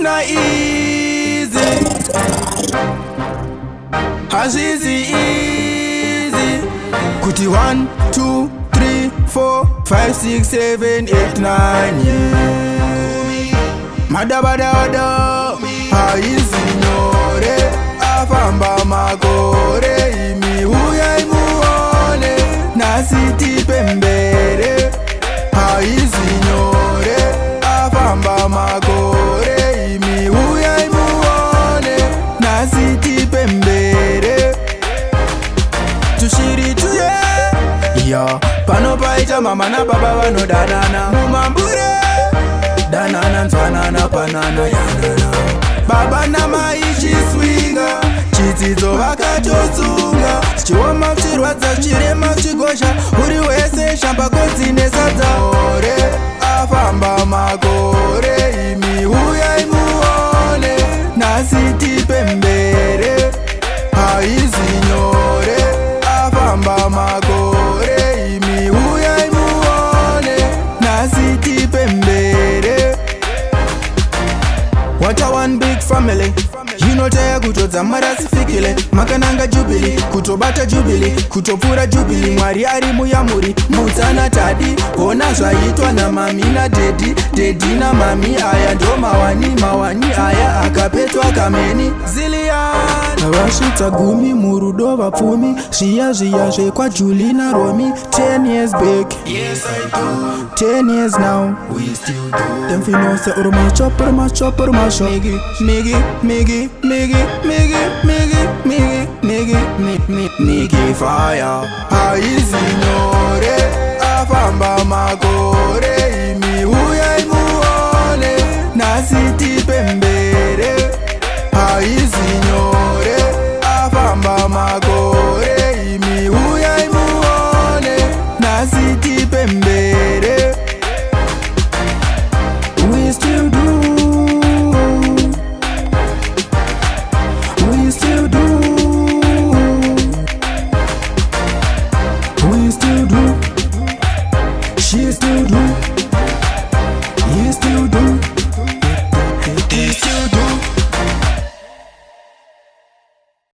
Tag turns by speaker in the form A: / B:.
A: hazvina easy, hazvizi easy kuti 1 2 3 4 5 6 7 8 9 yeah. Madabadada haizi nyore, afamba makore, imi uyai muone nasiti pembere. Haizi nyore, afamba makore, imi uyai muone nasiti pembere. Tushiri tuye yo pano paita mama na baba vanodanana mumambure, danana nzwanana panana yanana. Baba na mai chiswinga, chidzidzo vakatotsunga, chioma chirwadza chirema chigosha, uri wese shamba kodzi nesadza. Ore afamba makore, imi uyai muone nasiti pembere. Haizi nyore, afamba makore, imi uyai muone nasiti pembere. What a one big family, inotaya kutodza marasifikile, makananga jubili, kutobata jubili, kutopura jubili. Mwari ari muyamuri, mutsana tadi, ona zvaitwa na mami na dedi, dedi na mami. Aya ndo mawani aya akapetwa kameni zillion. Vasvitsa gumi murudo vapfumi, zviya zvekwa Julie na Romy. 10 years back, yes I do. 10 years now, we still do. Them finose ur macho. Migi fire. Haizi nyore, afamba makore, imi uyai muone nasiti pembere. Haizi nyore, afamba makore, imi uyai muone nasiti pembere. We still do, we still do, we still do, she still do.